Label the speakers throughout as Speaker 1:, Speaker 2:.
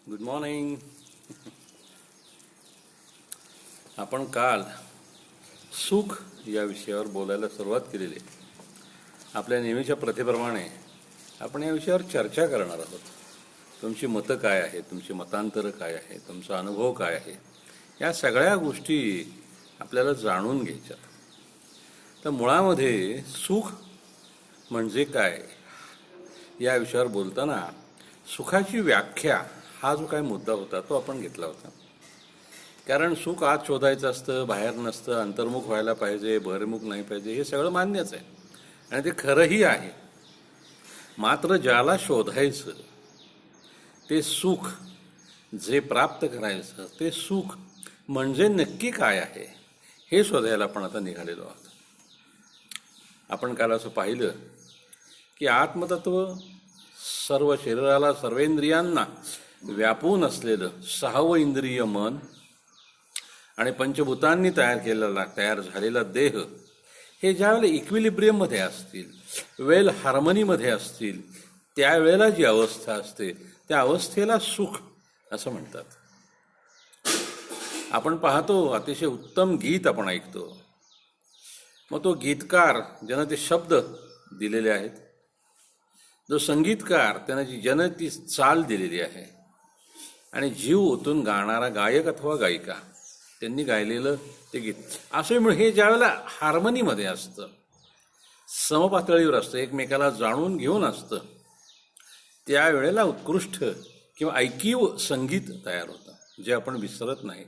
Speaker 1: Good morning. आपण काल सुख या विषयावर बोलायला सुरुवात केलेली आहे. आपल्या नेहमीच्या प्रथेप्रमाणे आपण या विषयावर चर्चा करणार आहोत. तुमची मतं काय आहे, तुमची मतांतरं काय आहे, तुमचा अनुभव काय आहे, या सगळ्या गोष्टी आपल्याला जाणून घ्यायच्या. तर मुळामध्ये सुख म्हणजे काय या विषयावर बोलताना सुखाची व्याख्या हा जो काय मुद्दा होता तो आपण घेतला होता. कारण सुख आत शोधायचं असतं, बाहेर नसतं, अंतर्मुख व्हायला पाहिजे, बहिर्मुख नाही पाहिजे, हे सगळं मान्यच आहे आणि ते खरंही आहे. मात्र ज्याला शोधायचं ते सुख, जे प्राप्त करायचं ते सुख म्हणजे नक्की काय आहे हे शोधायला आपण आता निघालेलो आहोत. आपण काल असं पाहिलं की आत्मतत्व सर्व शरीराला, सर्वेंद्रियांना व्यापून असलेलं सहावं इंद्रिय मन आणि पंचभूतांनी तयार झालेला देह हे ज्यावेळेला इक्विलिब्रियममध्ये असतील, वेल हार्मनीमध्ये असतील, त्यावेळेला जी अवस्था असते त्या अवस्थेला सुख असं म्हणतात. आपण पाहतो अतिशय उत्तम गीत आपण ऐकतो. मग तो गीतकार ज्यानं ते शब्द दिलेले आहेत, जो संगीतकार त्यानं ज्यानं ती चाल दिलेली आहे, आणि जीव ओतून गाणारा गायक अथवा गायिका त्यांनी गायलेलं ते गीत, असे म्हणून हे ज्यावेळेला हार्मनीमध्ये असतं, समपातळीवर असतं, एकमेकाला जाणून घेऊन असतं, त्यावेळेला उत्कृष्ट किंवा ऐकीव संगीत तयार होतं, जे आपण विसरत नाही,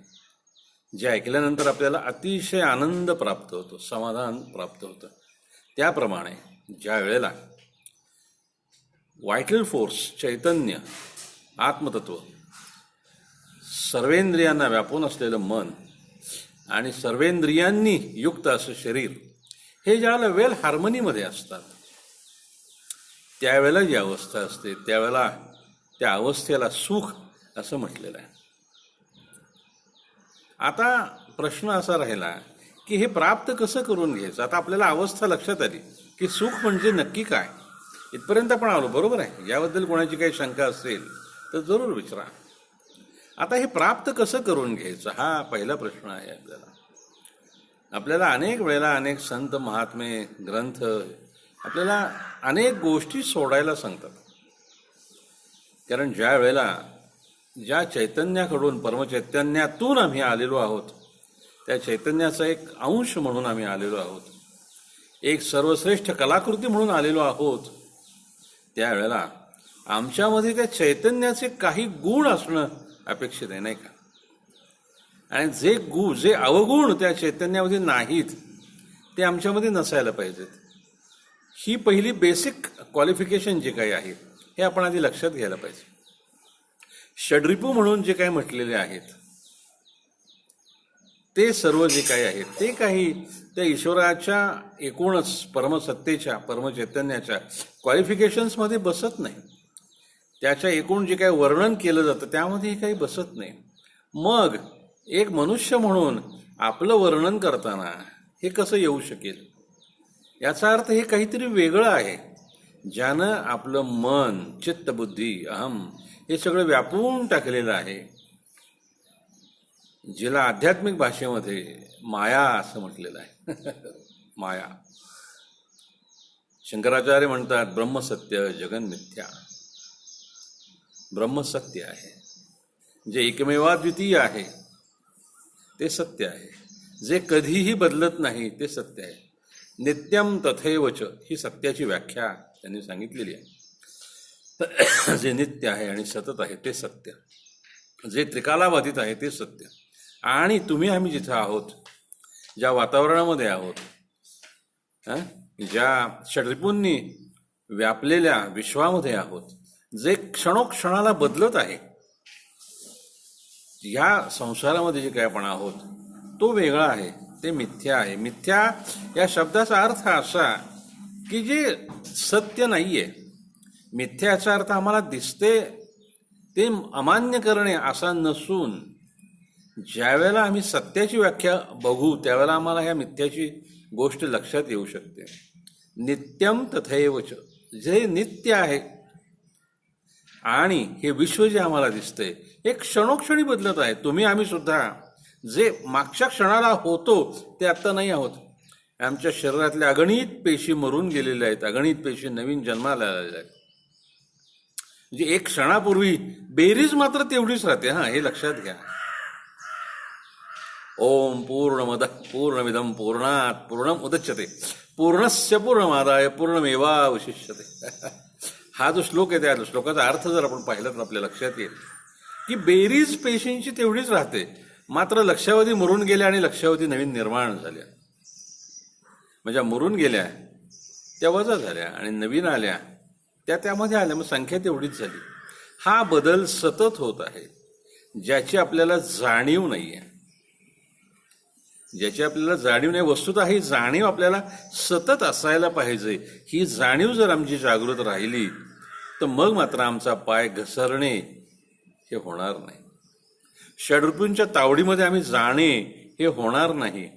Speaker 1: जे ऐकल्यानंतर आपल्याला अतिशय आनंद प्राप्त होतो, समाधान प्राप्त होतं. त्याप्रमाणे ज्या वेळेला व्हायटल फोर्स, चैतन्य, आत्मतत्व, सर्वेंद्रियांना व्यापून असलेलं मन आणि सर्वेंद्रियांनी युक्त असं शरीर हे ज्यावेळेला वेल हार्मनीमध्ये असतात, त्यावेळेला जी अवस्था असते त्यावेळेला त्या अवस्थेला सुख असं म्हटलेलं आहे. आता प्रश्न असा राहिला की हे प्राप्त कसं करून घ्यायचं. आता आपल्याला अवस्था लक्षात आली की सुख म्हणजे नक्की काय, इथपर्यंत आपण आलो, बरोबर आहे. याबद्दल कोणाची काही शंका असेल तर जरूर विचारा. आता हे प्राप्त कसं करून घ्यायचं हा पहिला प्रश्न आहे आपल्याला. आपल्याला अनेक वेळेला अनेक संत, महात्मे, ग्रंथ आपल्याला अनेक गोष्टी सोडायला सांगतात. कारण ज्या वेळेला ज्या चैतन्याकडून, परमचैतन्यातून आम्ही आलेलो आहोत, त्या चैतन्याचा एक अंश म्हणून आम्ही आलेलो आहोत, एक सर्वश्रेष्ठ कलाकृती म्हणून आलेलो आहोत, त्यावेळेला आमच्यामध्ये त्या चैतन्याचे काही गुण असणं अपेक्षित आहे, नाही का. आणि जे अवगुण त्या चैतन्यामध्ये नाहीत ते आमच्यामध्ये नसायला पाहिजेत. ही पहिली बेसिक क्वालिफिकेशन जे काही आहे हे आपण आधी लक्षात घ्यायला पाहिजे. षड्रिपू म्हणून जे काही म्हटलेले आहेत ते सर्व जे काही आहेत ते काही त्या ईश्वराच्या एकूणच परमसत्तेच्या, परमचैतन्याच्या क्वालिफिकेशन्समध्ये बसत नाही. त्याच्या एकूण जे काही वर्णन केलं जातं त्यामध्ये हे काही बसत नाही. मग एक मनुष्य म्हणून आपलं वर्णन करताना हे कसं येऊ शकेल. याचा अर्थ हे काहीतरी वेगळं आहे, ज्यानं आपलं मन, चित्त, बुद्धी, अहम हे सगळं व्यापून टाकलेलं आहे, जिला आध्यात्मिक भाषेमध्ये माया असं म्हटलेलं आहे. माया. शंकराचार्य म्हणतात ब्रह्मसत्य जगन्मिथ्या. ब्रह्मसत्य आहे, जे एकमेवाद्वितीय आहे ते सत्य आहे, जे कधीही बदलत नाही ते सत्य आहे. नित्यम तथैवच ही सत्याची व्याख्या त्यांनी सांगितलेली आहे. जे नित्य आहे आणि सतत आहे ते सत्य, जे त्रिकालाबाधित आहे ते सत्य. आणि आम्ही जिथं आहोत, ज्या वातावरणामध्ये आहोत, ज्या षड्रिपूंनी व्यापलेल्या विश्वामध्ये आहोत, जे क्षणोक्षणाला बदलत आहे, ह्या संसारामध्ये जे काही आपण आहोत तो वेगळा आहे, ते मिथ्या आहे. मिथ्या या शब्दाचा अर्थ असा की जे सत्य नाहीये. मिथ्याचा अर्थ आम्हाला दिसते ते अमान्य करणे असा नसून, ज्यावेळेला आम्ही सत्याची व्याख्या बघू त्यावेळेला आम्हाला ह्या मिथ्याची गोष्ट लक्षात येऊ शकते. नित्यम तथैवच, जे नित्य आहे आणि हे विश्व जे आम्हाला दिसतंय हे क्षणोक्षणी बदलत आहे. तुम्ही आम्ही सुद्धा जे मागच्या क्षणाला होतो ते आत्ता नाही आहोत. आमच्या शरीरातल्या अगणित पेशी मरून गेलेल्या आहेत, अगणित पेशी नवीन जन्माला आलेल्या आहेत. म्हणजे एक क्षणापूर्वी बेरीज मात्र तेवढीच राहते. हे लक्षात घ्या. ओम पूर्णमद पूर्णमिदम पूर्णात पूर्णमुदच्यते पूर्णस्य पूर्णमादाय पूर्णमेवावशिष्यते. हा जो श्लोक आहे त्या श्लोकाचा अर्थ जर आपण पाहिला तर आपल्या लक्षात येईल की बेरीज पेशींची तेवढीच राहते, मात्र लक्षावधी मरून गेल्या आणि लक्षावधी नवीन निर्माण झाल्या. म्हणजे मरून गेल्या त्या वजा झाल्या आणि नवीन आल्या त्या त्यामध्ये आल्या, मग संख्या तेवढीच झाली. हा बदल सतत होत आहे, ज्याची आपल्याला जाणीव नाही आहे. ज्याची आपल्याला जाणीव नाही, वस्तुतः ही जाणीव आपल्याला सतत असायला पाहिजे. ही जाणीव जर आमची जागृत राहिली तर मग मात्र आमचा पाय घसरणे हे होणार नाही. षड्ऋतूंच्या तावडीमध्ये आम्ही जाणे हे होणार नाही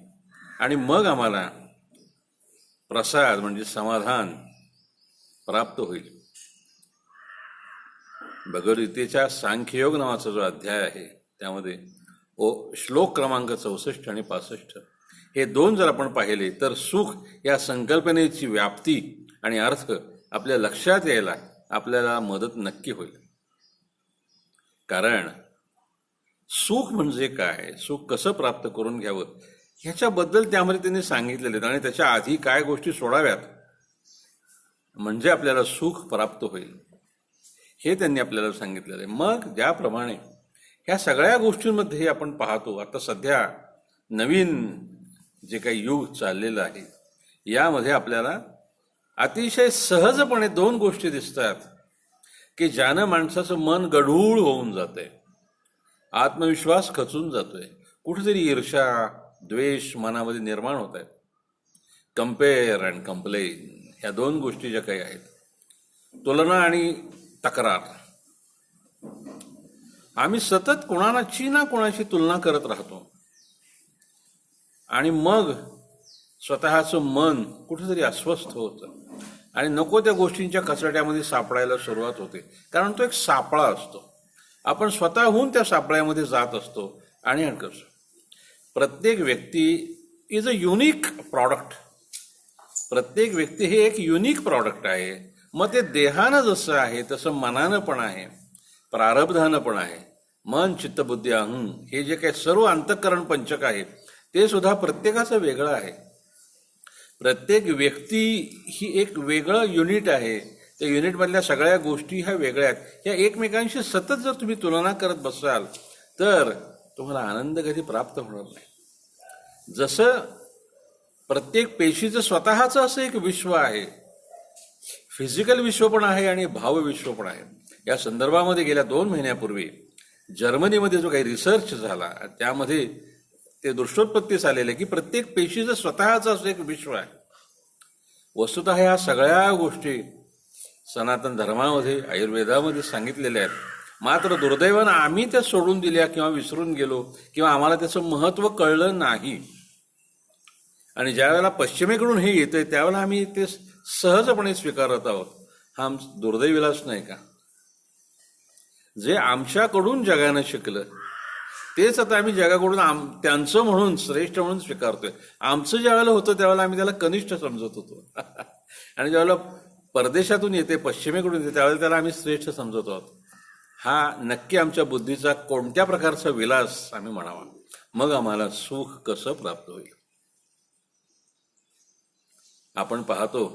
Speaker 1: आणि मग आम्हाला प्रसाद म्हणजे समाधान प्राप्त होईल. भगवद्गीतेच्या सांख्ययोग नावाचा जो अध्याय आहे त्यामध्ये श्लोक क्रमांक 64 आणि 65 हे दोन जर आपण पाहिले तर सुख या संकल्पनेची व्याप्ती आणि अर्थ आपल्या लक्षात यायला आपल्याला मदत नक्की होईल. कारण सुख म्हणजे काय, सुख कसं प्राप्त करून घ्यावं ह्याच्याबद्दल त्यामध्ये त्यांनी सांगितलेले आहेत आणि त्याच्या आधी काय गोष्टी सोडाव्यात म्हणजे आपल्याला सुख प्राप्त होईल हे त्यांनी आपल्याला सांगितलेलं आहे. मग ज्याप्रमाणे ह्या सगळ्या गोष्टींमध्ये आपण पाहतो, आता सध्या नवीन जे काही युग चाललेलं आहे यामध्ये आपल्याला अतिशय सहजपणे दोन गोष्टी दिसतात की ज्यानं माणसाचं मन गढूळ होऊन जातंय, आत्मविश्वास खचून जातोय, कुठेतरी ईर्ष्या द्वेष मनामध्ये निर्माण होत आहेत. कम्पेअर अँड कंप्लेन ह्या दोन गोष्टी ज्या काही आहेत, तुलना आणि तक्रार, आम्ही सतत कोणाची ना कोणाची तुलना करत राहतो आणि मग स्वतःचं मन कुठेतरी अस्वस्थ होतं आणि नको त्या गोष्टींच्या कचरट्यामध्ये सापडायला सुरुवात होते. कारण तो एक सापळा असतो, आपण स्वतःहून त्या सापळ्यामध्ये जात असतो आणि अडकतो. प्रत्येक व्यक्ती इज अ युनिक प्रॉडक्ट. प्रत्येक व्यक्ती हे एक युनिक प्रॉडक्ट आहे. मग ते देहानं जसं आहे तसं मनानं पण आहे, प्रारब्धानं पण आहे. मन चित्त बुद्धी अहं हे जे काही सर्व अंतःकरण पंचक आहे ते सुद्धा प्रत्येकाचं वेगळं आहे. प्रत्येक व्यक्ती ही एक वेगळं युनिट आहे. त्या युनिटमधल्या सगळ्या गोष्टी ह्या वेगळ्या आहेत. ह्या एकमेकांशी सतत जर तुम्ही तुलना करत बसाल तर तुम्हाला आनंद कधी प्राप्त होणार नाही. जसं प्रत्येक पेशीचं स्वतःचं असं एक विश्व आहे, फिजिकल विश्व पण आहे आणि भावविश्व पण आहे. या संदर्भामध्ये गेल्या 2 महिन्यापूर्वी जर्मनीमध्ये जो काही रिसर्च झाला त्यामध्ये ते दृष्टोत्पत्तीस आलेलं आहे की प्रत्येक पेशीचं स्वतःचं असं एक विश्व आहे. वस्तुतः ह्या सगळ्या गोष्टी सनातन धर्मामध्ये आयुर्वेदामध्ये सांगितलेल्या आहेत. मात्र दुर्दैवानं आम्ही त्या सोडून दिल्या किंवा विसरून गेलो किंवा आम्हाला त्याचं महत्त्व कळलं नाही. आणि ज्या वेळेला पश्चिमेकडून हे येतंय त्यावेळेला आम्ही ते सहजपणे स्वीकारत आहोत. हा दुर्दैविलास नाही का? जे आमच्याकडून जगानं शिकलं तेच आता आम्ही जगाकडून त्यांचं म्हणून श्रेष्ठ म्हणून स्वीकारतोय. आमचं ज्या वेळेला होतं त्यावेळेला आम्ही त्याला कनिष्ठ समजत होतो आणि ज्यावेळेला परदेशातून येते पश्चिमेकडून येते त्यावेळेला त्याला आम्ही श्रेष्ठ समजत आहोत. हा नक्की आमच्या बुद्धीचा कोणत्या प्रकारचा विलास आम्ही म्हणावा, मग आम्हाला सुख कसं प्राप्त होईल. आपण पाहतो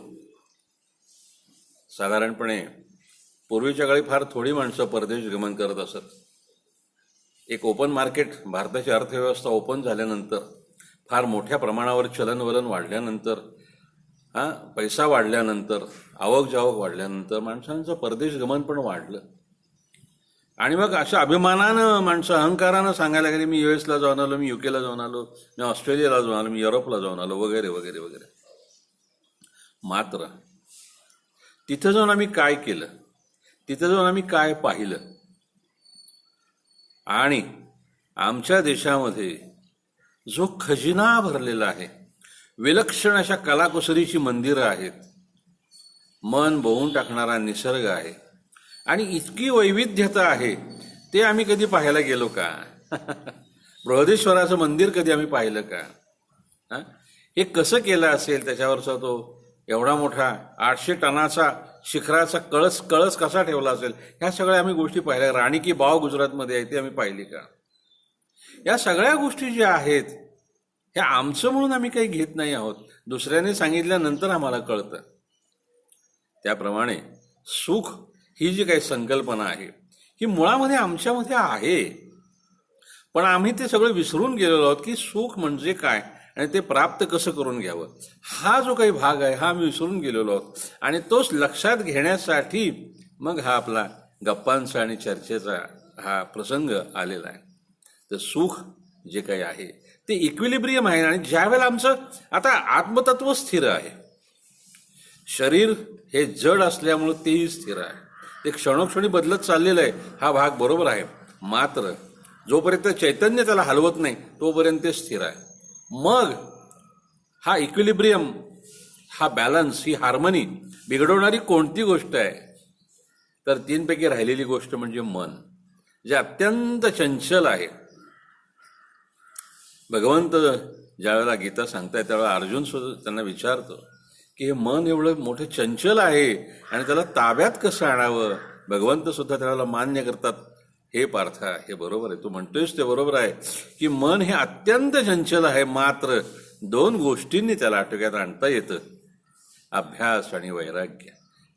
Speaker 1: साधारणपणे पूर्वीच्या काळी फार थोडी माणसं परदेश गमन करत असत. एक ओपन मार्केट, भारताची अर्थव्यवस्था ओपन झाल्यानंतर, फार मोठ्या प्रमाणावर चलनवलन वाढल्यानंतर, पैसा वाढल्यानंतर, आवक जावक वाढल्यानंतर माणसांचं परदेश गमन पण वाढलं. आणि मग अशा अभिमानानं माणसं अहंकारानं सांगायला लागली मी US ला जाऊन आलो, मी UK ला जाऊन आलो, मी ऑस्ट्रेलियाला जाऊन आलो, मी युरोपला जाऊन आलो वगैरे वगैरे वगैरे. मात्र तिथं जाऊन आम्ही काय केलं, तिथं जाऊन आम्ही काय पाहिलं आणि आमच्या देशामध्ये जो खजिना भरलेला आहे, विलक्षण अशा कलाकुसरीची मंदिरं आहेत, मन भोवून टाकणारा निसर्ग आहे आणि इतकी वैविध्यता आहे ते आम्ही कधी पाहायला गेलो का? बृहदेश्वराचं मंदिर कधी आम्ही पाहिलं का? हे कसं केलं असेल? त्याच्यावरचा तो एवढा मोठा 800 टनाचा शिखराचा कळस कळस कसा ठेवला असेल? ह्या सगळ्या आम्ही गोष्टी पाहिल्या. राणी की बाव गुजरातमध्ये आहे ती आम्ही पाहिली का? या सगळ्या गोष्टी ज्या आहेत ह्या आमचं म्हणून आम्ही काही घेत नाही आहोत, दुसऱ्याने सांगितल्यानंतर आम्हाला कळतं. त्याप्रमाणे सुख ही जी काही संकल्पना आहे ही मुळामध्ये आमच्यामध्ये आहे, पण आम्ही ते सगळं विसरून गेलेलो आहोत की सुख म्हणजे काय आणि ते प्राप्त कसं करून घ्यावं. हा जो काही भाग आहे हा आम्ही विसरून गेलेलो आहोत आणि तोच लक्षात घेण्यासाठी मग हा आपला गप्पांचा आणि चर्चेचा हा प्रसंग आलेला आहे. तर सुख जे काही आहे ते इक्विलिब्रियम आहे. आणि ज्यावेळेला आमचं आता आत्मतत्व स्थिर आहे, शरीर हे जड असल्यामुळे तेही स्थिर आहे, ते क्षणोक्षणी बदलत चाललेलं आहे, हा भाग बरोबर आहे. मात्र जोपर्यंत चैतन्य त्याला हलवत नाही तोपर्यंत ते स्थिर आहे. मग हा इक्विलिब्रियम, हा बॅलन्स, ही हार्मनी बिघडवणारी कोणती गोष्ट आहे? तर 3 पैकी राहिलेली गोष्ट म्हणजे मन, जे अत्यंत चंचल आहे. भगवंत ज्यावेळेला गीता सांगताय त्यावेळेला अर्जुन सुद्धा त्यांना विचारतो की हे मन एवढं मोठं चंचल आहे आणि त्याला ताब्यात कसं आणावं? भगवंत सुद्धा त्यावेळेला मान्य करतात, हे पार्था, हे बरोबर आहे, तू म्हणतोयस ते बरोबर आहे की मन हे अत्यंत चंचल आहे, मात्र 2 गोष्टींनी त्याला आटोक्यात आणता येतं, अभ्यास आणि वैराग्य.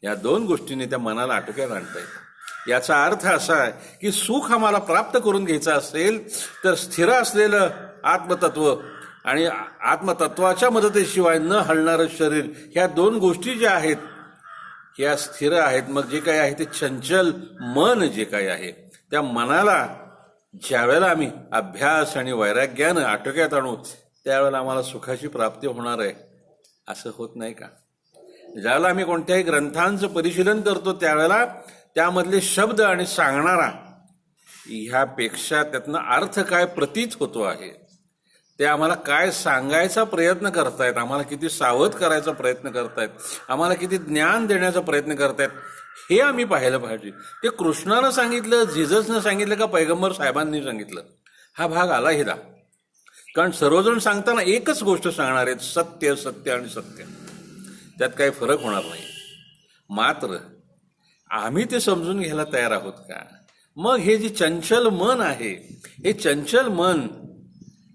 Speaker 1: या 2 गोष्टींनी त्या मनाला आटोक्यात आणता येतं. याचा अर्थ असा आहे की सुख आम्हाला प्राप्त करून घ्यायचं असेल तर स्थिर असलेलं आत्मतत्व आणि आत्मतत्वाच्या मदतीशिवाय न हलणारं शरीर, ह्या 2 गोष्टी ज्या आहेत ह्या स्थिर आहेत. मग जे काही आहे ते चंचल मन जे काही आहे त्या मनाला ज्यावेळेला आम्ही अभ्यास आणि वैराग्यानं आटोक्यात आणू त्यावेळेला आम्हाला सुखाची प्राप्ती होणार आहे. असं होत नाही का? ज्यावेळेला आम्ही कोणत्याही ग्रंथांचं परिशीलन करतो त्यावेळेला त्यामधले शब्द आणि सांगणारा ह्यापेक्षा त्यातनं अर्थ काय प्रतीत होतो आहे, ते आम्हाला काय सांगायचा प्रयत्न करतायत, आम्हाला किती सावध करायचा प्रयत्न करतायत, आम्हाला किती ज्ञान देण्याचा प्रयत्न करतायत, हे आम्ही पाहायला पाहिजे. ते कृष्णानं सांगितलं, जिजसनं सांगितलं का पैगंबर साहेबांनी सांगितलं, हा भाग आला हिला. कारण सर्वजण सांगताना एकच गोष्ट सांगणार आहेत, सत्य, सत्य आणि सत्य. त्यात काही फरक होणार नाही. मात्र आम्ही ते समजून घ्यायला तयार आहोत का? मग हे जे चंचल मन आहे, हे चंचल मन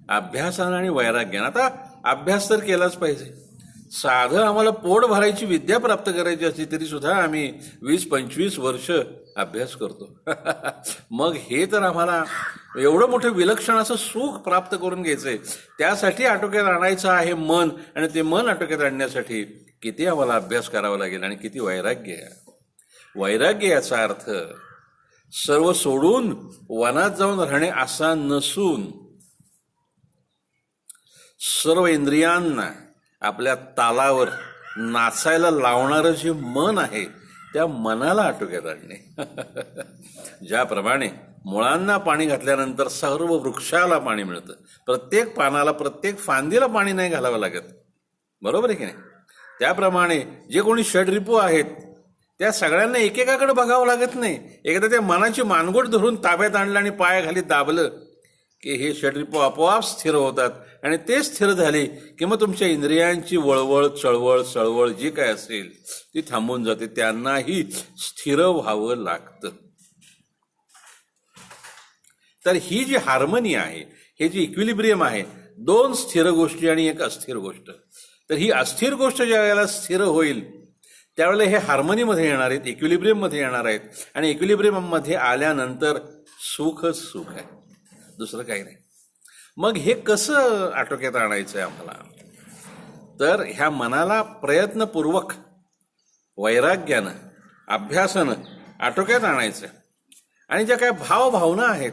Speaker 1: अभ्यासानं आणि वैराग्यानं, आता अभ्यास तर केलाच पाहिजे. साधं आम्हाला पोट भरायची विद्या प्राप्त करायची असली तरी सुद्धा आम्ही 20-25 वर्ष अभ्यास करतो. मग हे तर आम्हाला एवढं मोठं विलक्षण असं सुख प्राप्त करून घ्यायचंय, त्यासाठी आटोक्यात आणायचं आहे मन. आणि ते मन आटोक्यात आणण्यासाठी किती आम्हाला अभ्यास करावा लागेल आणि किती वैराग्य आहे. वैराग्य याचा अर्थ सर्व सोडून वनात जाऊन राहणे असा नसून सर्व इंद्रियांना आपल्या तालावर नाचायला लावणारं जे मन आहे त्या मनाला आटोक्यात आणणे. ज्याप्रमाणे मुळांना पाणी घातल्यानंतर सर्व वृक्षाला पाणी मिळतं, प्रत्येक पानाला, प्रत्येक फांदीला पाणी नाही घालावं लागत, बरोबर आहे की नाही? त्याप्रमाणे जे कोणी षड्रिपू आहेत त्या सगळ्यांना एकेकाकडे बघावं लागत नाही. एकदा त्या मनाची मानगोट धरून ताब्यात आणलं आणि पायाखाली दाबलं की हे षड्रिपू आपोआप स्थिर होतात. आणि ते स्थिर झाले की मग तुमच्या इंद्रियांची वळवळ, चळवळ जी काय असेल ती थांबून जाते. त्यांनाही स्थिर व्हावं लागतं. तर ही जी हार्मनी आहे, हे जे इक्विलिब्रियम आहे, 2 स्थिर गोष्टी आणि एक अस्थिर गोष्ट, तर ही अस्थिर गोष्ट ज्या वेळेला स्थिर होईल त्यावेळेला हे हार्मनीमध्ये येणार आहेत, इक्विलिब्रियममध्ये येणार आहेत. आणि इक्विलिब्रियममध्ये आल्यानंतर सुखच सुख आहे, दुसरं काही नाही. मग हे कसं आटोक्यात आणायचं आहे आम्हाला? तर ह्या मनाला प्रयत्नपूर्वक वैराग्यानं, अभ्यासानं आटोक्यात आणायचं. आणि ज्या काही भावना आहेत,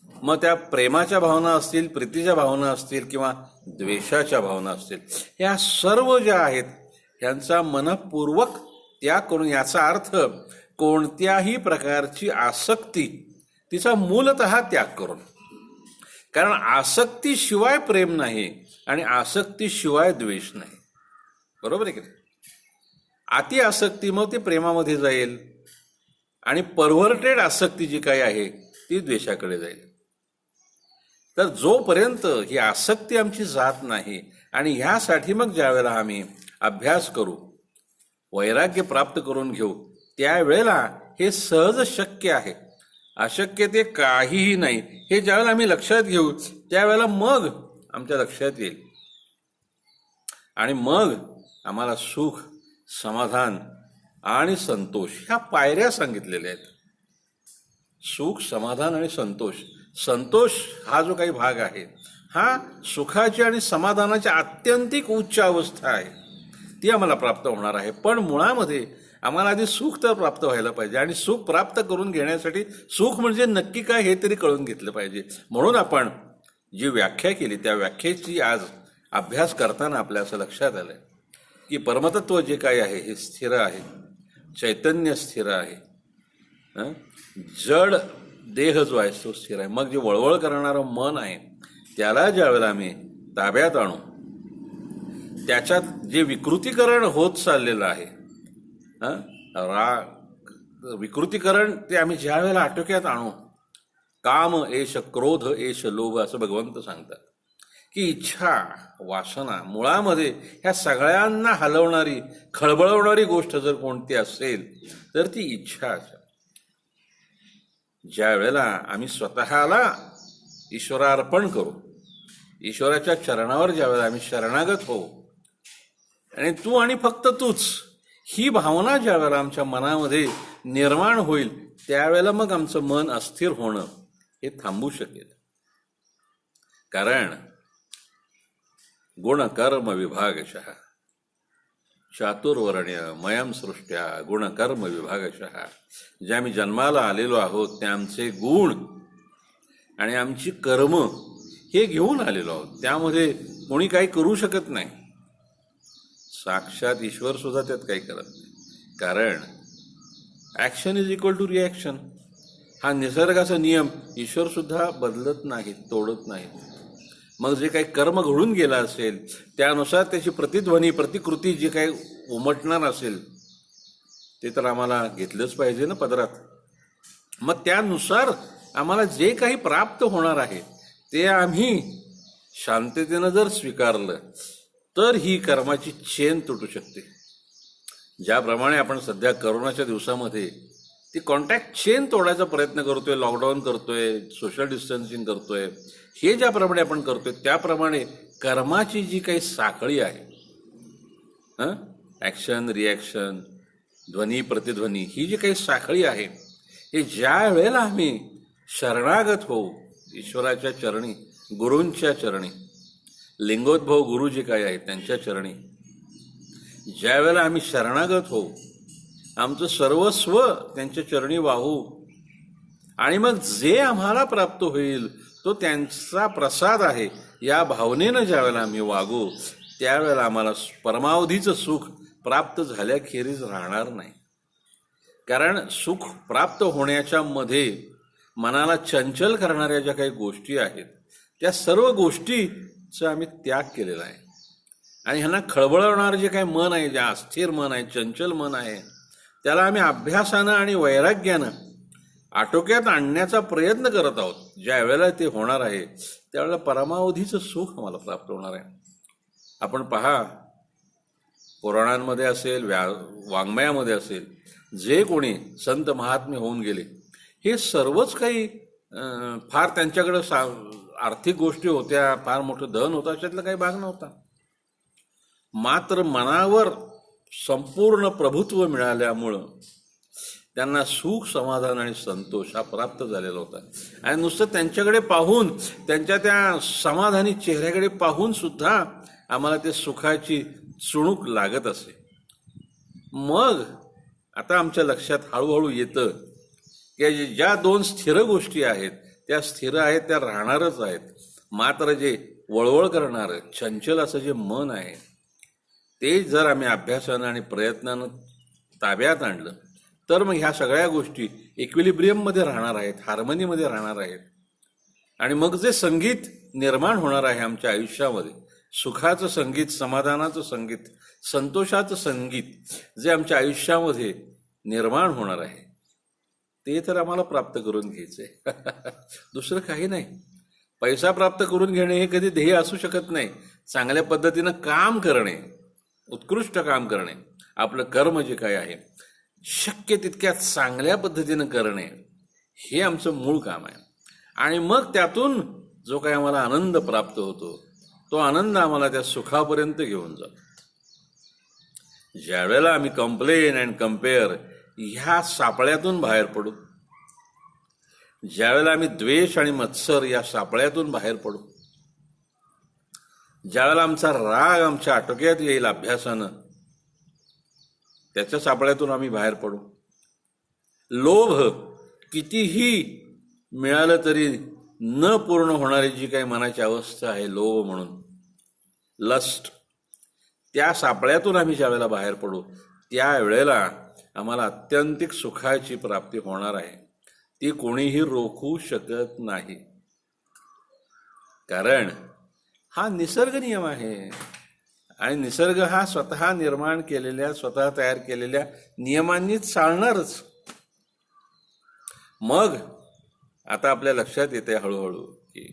Speaker 1: मग त्या प्रेमाच्या भावना असतील, प्रीतीच्या भावना असतील किंवा द्वेषाच्या भावना असतील, ह्या सर्व ज्या आहेत ह्यांचा मनपूर्वक त्याग करून, याचा अर्थ कोणत्याही प्रकारची आसक्ती, तिचा मूलतः त्याग करून. कारण आसक्तीशिवाय प्रेम नाही आणि आसक्तीशिवाय द्वेष नाही, बरोबर आहे की नाही? अति आसक्ती मग ते प्रेमामध्ये जाईल, आणि परव्हर्टेड आसक्ती जी काही आहे ती द्वेषाकडे जाईल. तर जोपर्यंत ही आसक्ती आमची जात नाही आणि ह्यासाठी मग ज्या वेळेला आम्ही अभ्यास करू, वैराग्य प्राप्त करून घेऊ, त्यावेळेला हे सहज शक्य आहे. अशक्य ते काहीही नाही हे ज्यावेळेला आम्ही लक्षात घेऊ त्यावेळेला मग आमच्या लक्षात येईल आणि मग आम्हाला सुख, समाधान आणि संतोष ह्या पायऱ्या सांगितलेल्या आहेत. सुख, समाधान आणि संतोष. संतोष हा जो काही भाग आहे हा सुखाची आणि समाधानाची आत्यंतिक उच्च अवस्था आहे, ती आम्हाला प्राप्त होणार आहे. पण मुळामध्ये आम्हाला आधी सुख तर प्राप्त व्हायला पाहिजे आणि सुख प्राप्त करून घेण्यासाठी सुख म्हणजे नक्की काय हे तरी कळून घेतलं पाहिजे. म्हणून आपण जी व्याख्या केली त्या व्याख्येची आज अभ्यास करताना आपल्या असं लक्षात आलं की परमतत्व जे काही आहे हे स्थिर आहे, चैतन्य स्थिर आहे, जड देह जो आहे तो स्थिर आहे. मग जे वळवळ करणारं मन आहे त्याला ज्या वेळेला आम्ही ताब्यात आणू, त्याच्यात जे विकृतीकरण होत चाललेलं आहे, विकृतीकरण ते आम्ही ज्या वेळेला आटोक्यात आणू, काम एष, क्रोध एष, लोभ असं भगवंत सांगतात की इच्छा, वासना मुळामध्ये ह्या सगळ्यांना हलवणारी, खळबळवणारी गोष्ट जर कोणती असेल तर ती इच्छा असेल. ज्या वेळेला आम्ही स्वतःला ईश्वरार्पण करू, ईश्वराच्या चरणावर ज्या वेळेला आम्ही शरणागत होऊ आणि तू आणि फक्त तूच ही भावना ज्या वेळेला आमच्या मनामध्ये निर्माण होईल त्यावेळेला मग आमचं मन अस्थिर होणं हे थांबू शकेल. कारण गुणकर्म विभागशः चातुर्वर्ण्य मयम सृष्ट्या गुणकर्म विभागशः. जे आम्ही जन्माला आलेलो आहोत ते आमचे गुण आणि आमची कर्म हे घेऊन आलेलो आहोत. त्यामध्ये कोणी काही करू शकत नाही. साक्षात ईश्वर सुद्धा त्यात काही करत नाही. कारण action is equal to reaction हा निसर्गाचा नियम ईश्वर सुद्धा बदलत नाहीत, तोडत नाहीत. मग जे काही कर्म घडून गेला असेल त्यानुसार त्याची प्रतिध्वनी, प्रतिकृती जे काही उमटणार असेल ते तर आम्हाला घेतलंच पाहिजे ना पदरात. मग त्यानुसार आम्हाला जे काही प्राप्त होणार आहे ते आम्ही शांततेनं जर स्वीकारलं तर ही कर्माची चेन तुटू शकते. ज्याप्रमाणे आपण सध्या करोनाच्या दिवसामध्ये ती कॉन्टॅक्ट चेन तोडायचा प्रयत्न करतोय, लॉकडाऊन करतोय, सोशल डिस्टन्सिंग करतोय, हे ज्याप्रमाणे आपण करतोय त्याप्रमाणे कर्माची जी काही साखळी आहे, ॲक्शन, रिॲक्शन, ध्वनी, प्रतिध्वनी, ही जी काही साखळी आहे हे ज्या वेळेला आम्ही शरणागत होऊ ईश्वराच्या चरणी, गुरूंच्या चरणी, लिंगोद्भव गुरु जे काही आहेत त्यांच्या चरणी, ज्या वेळेला आम्ही शरणागत होऊ, आमचं सर्वस्व त्यांच्या चरणी वाहू आणि मग जे आम्हाला प्राप्त होईल तो त्यांचा प्रसाद आहे या भावनेनं ज्या वेळेला आम्ही वागू त्यावेळेला आम्हाला परमावधीचं सुख प्राप्त झाल्याखेरीज राहणार नाही. कारण सुख प्राप्त होण्याच्या मध्ये मनाला चंचल करणाऱ्या ज्या काही गोष्टी आहेत त्या सर्व गोष्टीचा आम्ही त्याग केलेला आहे. आणि ह्यांना खळबळवणारं जे काही मन आहे, जे अस्थिर मन आहे, चंचल मन आहे, त्याला आम्ही अभ्यासानं आणि वैराग्यानं आटोक्यात आणण्याचा प्रयत्न करत आहोत. ज्या वेळेला ते होणार आहे त्यावेळेला परमावधीचं सुख आम्हाला प्राप्त होणार आहे. आपण पहा, पुराणांमध्ये असेल, वाङ्मयामध्ये असेल, जे कोणी संत महात्मे होऊन गेले हे सर्वच काही फार त्यांच्याकडे आर्थिक गोष्टी होत्या, फार मोठं धन होतं, अशातला काही भाग नव्हता. मात्र मनावर संपूर्ण प्रभुत्व मिळाल्यामुळं त्यांना सुख, समाधान आणि संतोष हा प्राप्त झालेला होता. आणि नुसतं त्यांच्याकडे पाहून, त्यांच्या त्या समाधानी चेहऱ्याकडे पाहून सुद्धा आम्हाला ते सुखाची चुणूक लागत असे. मग आता आमच्या लक्षात हळूहळू येतं की ज्या दोन स्थिर गोष्टी आहेत त्या स्थिर आहेत, त्या राहणारच आहेत. मात्र जे वळवळ करणारं चंचल असं जे मन आहे ते जर आम्ही अभ्यासानं आणि प्रयत्नानं ताब्यात आणलं तर मग ह्या सगळ्या गोष्टी इक्विलिब्रियममध्ये राहणार आहेत, हार्मनीमध्ये राहणार आहेत. आणि मग जे संगीत निर्माण होणार आहे आमच्या आयुष्यामध्ये, सुखाचं संगीत, समाधानाचं संगीत, संतोषाचं संगीत जे आमच्या आयुष्यामध्ये निर्माण होणार आहे ते तर आम्हाला प्राप्त करून घ्यायचंय. दुसरं काही नाही. पैसा प्राप्त करून घेणे हे कधी ध्येय असू शकत नाही. चांगल्या पद्धतीनं काम करणे, उत्कृष्ट काम करणे, आपलं कर्म जे काय आहे शक्य तितक्या चांगल्या पद्धतीनं करणे, हे आमचं मूळ काम आहे. आणि मग त्यातून जो काही आम्हाला आनंद प्राप्त होतो, तो आनंद आम्हाला त्या सुखापर्यंत घेऊन जातो. ज्या वेळेला आम्ही कंप्लेन अँड कम्पेअर ह्या सापळ्यातून बाहेर पडू, ज्यावेळेला आम्ही द्वेष आणि मत्सर या सापळ्यातून बाहेर पडू, ज्यावेळेला आमचा राग आमच्या आटोक्यात येईल अभ्यासानं, त्याच्या सापळ्यातून आम्ही बाहेर पडू. लोभ कितीही मिळालं तरी न पूर्ण होणारी जी काही मनाची अवस्था आहे, लोभ म्हणून लस्ट, त्या सापळ्यातून आम्ही ज्या वेळेला बाहेर पडू त्यावेळेला आम्हाला अत्यंतिक सुखाची प्राप्ती होणार आहे. ती कोणीही रोखू शकत नाही. कारण हा निसर्ग नियम आहे आणि निसर्ग हा स्वतः निर्माण केलेल्या, स्वतः तयार केलेल्या नियमांनीच चालणारच. मग आता आपल्या लक्षात येते हळूहळू की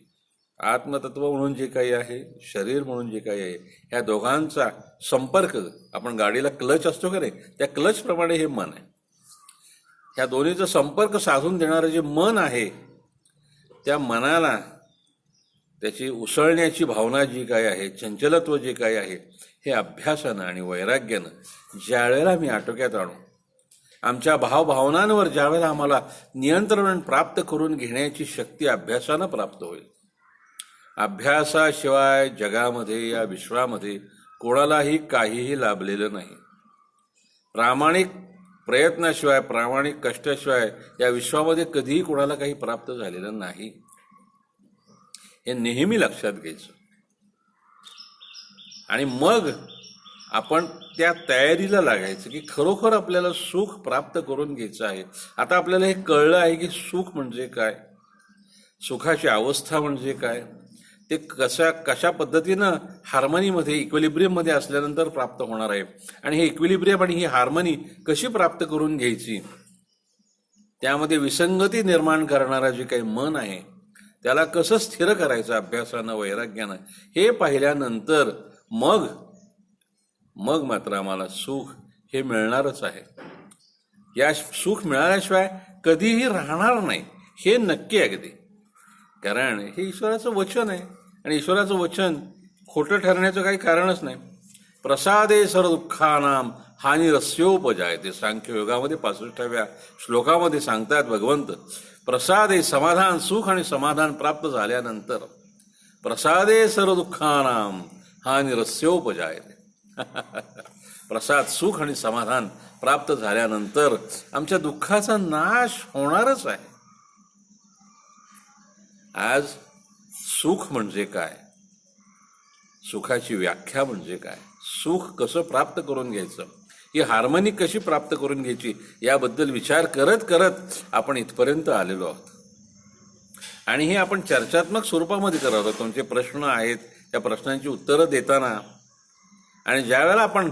Speaker 1: आत्मतत्व म्हणून जे काही आहे, शरीर म्हणून जे काही आहे, ह्या दोघांचा संपर्क, आपण गाडीला क्लच असतो का नाही, त्या क्लच प्रमाणे हे मन आहे. ह्या दोन्हीचा संपर्क साधून देणारं जे मन आहे, त्या मनाला त्याची उसळण्याची भावना जी काय आहे, चंचलत्व जे काय आहे, हे अभ्यासानं आणि वैराग्यानं ज्या वेळेला आम्ही आटोक्यात आणू, आमच्या भावभावनांवर ज्या वेळेला आम्हाला नियंत्रण प्राप्त करून घेण्याची शक्ती अभ्यासानं प्राप्त होईल. अभ्यासाशिवाय जगामध्ये, या विश्वामध्ये कोणालाही काहीही लाभलेलं नाही. प्रामाणिक प्रयत्नाशिवाय, प्रामाणिक कष्टाशिवाय या विश्वामध्ये कधीही कोणाला काही प्राप्त झालेलं नाही. हे नेहमी लक्षात घ्यायचं. आणि मग आपण त्या तयारीला लागायचं की खरोखर आपल्याला सुख प्राप्त करून घ्यायचं आहे. आता आपल्याला हे कळलं आहे की सुख म्हणजे काय, सुखाची अवस्था म्हणजे काय, ते कशा पद्धतीनं हार्मनीमध्ये, इक्विलिब्रियममध्ये असल्यानंतर प्राप्त होणार आहे. आणि हे इक्विलिब्रियम आणि ही हार्मनी कशी प्राप्त करून घ्यायची, त्यामध्ये विसंगती निर्माण करणारा जे काही मन आहे त्याला कसं स्थिर करायचं अभ्यासानं, वैराग्यानं, हे पाहिल्यानंतर मग मात्र आम्हाला सुख हे मिळणारच आहे. या सुख मिळाल्याशिवाय कधीही राहणार नाही, हे नक्की अगदी. कारण हे ईश्वराचं वचन आहे आणि ईश्वराचं वचन खोटं ठरण्याचं काही कारणच नाही. प्रसादे सर्व दुःखानाम हानिरस्योपजायते, सांख्ययोगामध्ये 65व्या श्लोकामध्ये सांगतात भगवंत, प्रसादे समाधान, सुख आणि समाधान प्राप्त झाल्यानंतर प्रसादे सर्व दुःखानाम हानिरस्योपजायते. प्रसाद, सुख आणि समाधान प्राप्त झाल्यानंतर आमच्या दुःखाचा नाश होणारच आहे. आज सुख म्हणजे काय, सुखाची व्याख्या म्हणजे काय, सुख कसं प्राप्त करून घ्यायचं, ही हार्मनी कशी प्राप्त करून घ्यायची, याबद्दल विचार करत करत आपण इथपर्यंत आलेलो आहोत. आणि हे आपण चर्चात्मक स्वरूपामध्ये करत आहोत. तुमचे प्रश्न आहेत, त्या प्रश्नांची उत्तरं देताना आणि ज्या वेळेला आपण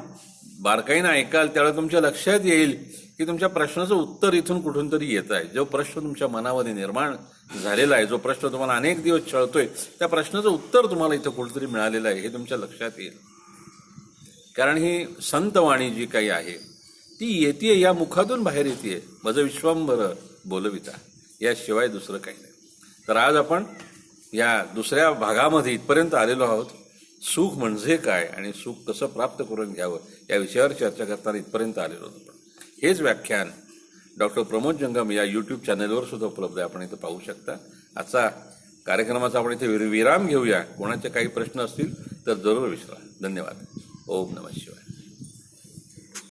Speaker 1: बारकाईनं ऐकाल त्यावेळेला तुमच्या लक्षात येईल की तुमच्या प्रश्नाचं उत्तर इथून कुठून तरी येत आहे. जो प्रश्न तुमच्या मनामध्ये निर्माण झालेला आहे, जो प्रश्न तुम्हाला अनेक दिवस छळतोय, त्या प्रश्नाचं उत्तर तुम्हाला इथं कुठेतरी मिळालेलं आहे, हे तुमच्या लक्षात येईल. कारण ही संतवाणी जी काही आहे ती येते, या मुखातून बाहेर येते, माझं विश्वंभर बोलविता, याशिवाय दुसरं काही नाही. तर आज आपण या दुसऱ्या भागामध्ये इथपर्यंत आलेलो आहोत. सुख म्हणजे काय आणि सुख कसं प्राप्त करून घ्यावं या विषयावर चर्चा करताना इथपर्यंत आलेलो आहोत. हेच व्याख्यान डॉक्टर प्रमोद जंगम या यूट्यूब चॅनलवर सुद्धा उपलब्ध आहे, आपण इथं पाहू शकता. आजचा कार्यक्रमाचा आपण इथे विराम घेऊया. कोणाचे काही प्रश्न असतील तर जरूर विचारा. धन्यवाद. ओम नमः शिवाय.